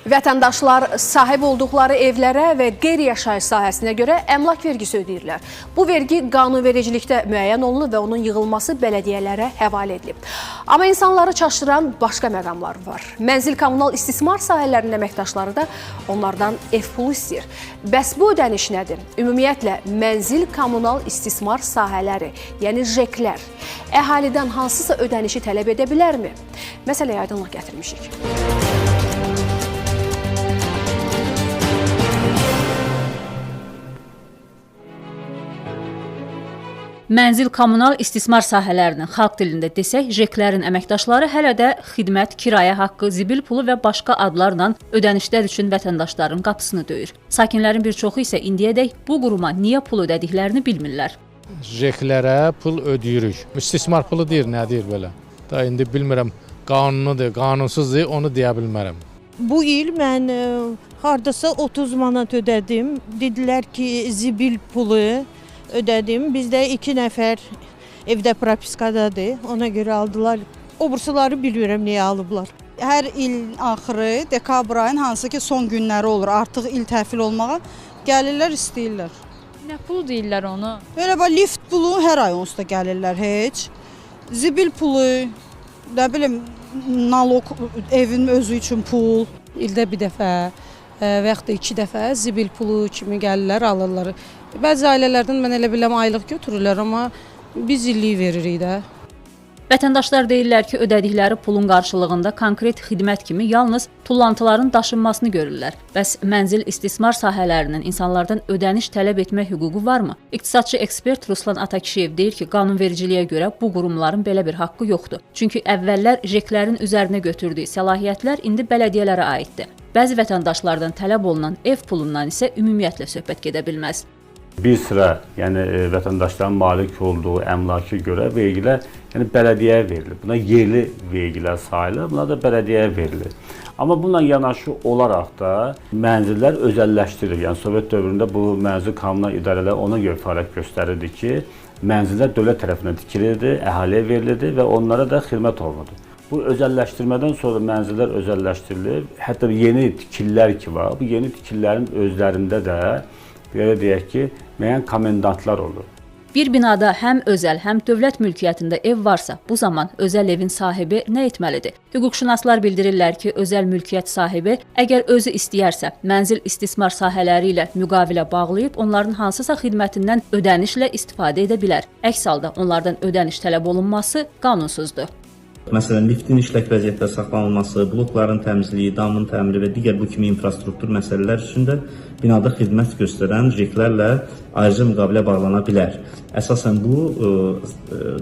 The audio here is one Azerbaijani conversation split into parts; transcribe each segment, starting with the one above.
Vətəndaşlar sahib olduqları evlərə və qeyri-yaşayış sahəsinə görə əmlak vergisi ödəyirlər. Bu vergi qanunvericilikdə müəyyən olunub və onun yığılması bələdiyyələrə həvalə edilib. Amma insanları çaşdıran başqa məqamlar var. Mənzil kommunal istismar sahələrinin əməkdaşları da onlardan ev pulu istəyir. Bəs bu ödəniş nədir? Ümumiyyətlə, mənzil kommunal istismar sahələri, yəni JEK-lər, əhalidən hansısa ödənişi tələb edə bilərmi? Məsələyə aydınlıq gətirmişik. Mənzil kommunal istismar sahələrinin xalq dilində desək, JEK-lərin əməkdaşları hələ də xidmət, kirayə haqqı, zibil pulu və başqa adlarla ödənişlər üçün vətəndaşların qapısını döyür. Sakinlərin bir çoxu isə indiyədək bu quruma niyə pul ödədiklərini bilmirlər. JEK-lərə pul ödəyirik. İstismar pulu deyir, nə deyir belə? Da indi bilmirəm, qanunudur, qanunsuzdur, onu deyə bilmərəm. Bu il mən hardasa 30 manat ödədim. Dedilər ki, zibil pulu ödədim. Bizdə 2 nəfər evdə propiskadadır. Ona görə aldılar. Obursuları bilmirəm niyə alıblar. Hər il axırı dekabr ayının hansı ki son günləri olur. Artıq il təhvil olmağa gəlirlər, istəyirlər. Nə pul deyirlər onu? Belə lift pulu hər ay onsuz da gəlirlər heç. Zibil pulu, nə bilim, nalog evin özü üçün pul. İldə bir dəfə və yaxud da 2 dəfə zibil pulu kimi gəlirlər, alırlar. Bəzi ailələrdən mən elə biləm aylıq götürürlər, amma biz illik veririk də. Vətəndaşlar deyirlər ki, ödədikləri pulun qarşılığında konkret xidmət kimi yalnız tullantıların daşınmasını görürlər. Bəs mənzil istismar sahələrinin insanlardan ödəniş tələb etmək hüququ varmı? İqtisadçı ekspert Ruslan Atakişiyev deyir ki, qanunvericiliyə görə bu qurumların belə bir haqqı yoxdur. Çünki əvvəllər JEK-lərin üzərinə götürdüyü səlahiyyətlər indi bələdiyyələrə aiddir. Bəzi vətəndaşlardan tələb olunan ev pulundan isə ümumiyyətlə söhbət gedə bilməz. Bir sıra vətəndaşların malik olduğu əmlaka görə vergilər bələdiyyəyə verilir. Buna yerli vergilər sayılır, buna da bələdiyyəyə verilir. Amma bununla yanaşı olaraq da mənzillər özəlləşdirilir. Yəni Sovet dövründə bu mənzil kommunal idarələr ona görə fəaliyyət göstərirdi ki, mənzillər dövlət tərəfindən tikilirdi, əhaliyə verilirdi və onlara da xidmət olunurdu. Bu özəlləşdirmədən sonra mənzillər özəlləşdirilir. Hətta yeni tikililər ki var, bu yeni tikililərin özlərində də belə deyək ki, müəyyən komendantlar olur. Bir binada həm özəl, həm dövlət mülkiyyətində ev varsa, bu zaman özəl evin sahibi nə etməlidir? Hüquqşünaslar bildirirlər ki, özəl mülkiyyət sahibi əgər özü istəyərsə, mənzil istismar sahələri ilə müqavilə bağlayıb, onların hansısa xidmətindən ödənişlə istifadə edə bilər. Əks halda onlardan ödəniş tələb olunması qanunsuzdur. Məsələn, liftin işlək vəziyyətdə saxlanılması, blokların təmizliyi, damın təmiri və digər bu kimi infrastruktur məsələlər üçün də binada xidmət göstərən JEK-lərlə ayrıca müqavilə bağlana bilər. Əsasən bu,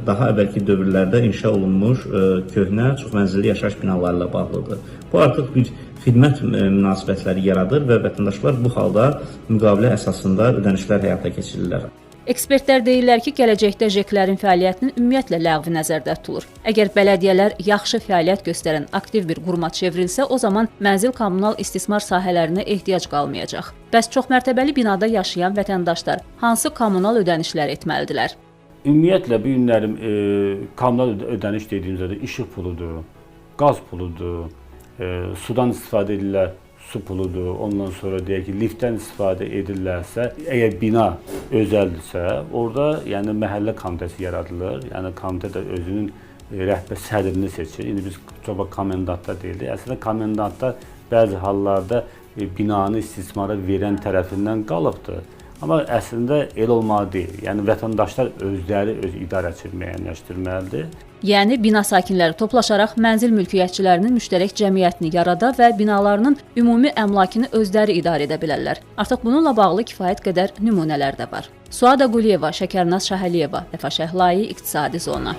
daha əvvəlki dövrlərdə inşa olunmuş köhnə, çox mənzilli yaşayış binalarıyla bağlıdır. Bu artıq bir xidmət münasibətləri yaradır və vətəndaşlar bu halda müqavilə əsasında ödənişlər həyata keçirirlər. Ekspertlər deyirlər ki, gələcəkdə JEK-lərin fəaliyyətinin ümumiyyətlə ləğvi nəzərdə tutulur. Əgər bələdiyyələr yaxşı fəaliyyət göstərən aktiv bir quruma çevrilsə, o zaman mənzil kommunal istismar sahələrinə ehtiyac qalmayacaq. Bəs çoxmərtəbəli binada yaşayan vətəndaşlar hansı kommunal ödənişlər etməlidirlər? Ümumiyyətlə, bu günlərin kommunal ödəniş dediyimizdə işıq puludur, qaz puludur, sudan istifadə edirlər. Su puludur, ondan sonra deyək ki, liftdən istifadə edirlərsə, əgər bina özəldirsə, orada məhəllə komitəsi yaradılır. Yəni komitə də özünün rəhbər sədrini seçir. İndi biz çoxba komendantlar deyildik. Əslində komendantlar bəzi hallarda binanı istismara verən tərəfindən qalıbdır. Amma əslində el olmalı deyil. Yəni vətəndaşlar özləri öz idarəçini müəyyənləşdirməlidir. Yəni bina sakinləri toplaşaraq mənzil mülkiyyətçilərinin müştərək cəmiyyətini yarada və binalarının ümumi əmlakını özləri idarə edə bilərlər. Artıq bununla bağlı kifayət qədər nümunələr də var. Suada Quliyeva, Şəkərnaz Şahəliyeva, Vəfa Şəhlayi, İqtisadi Zona.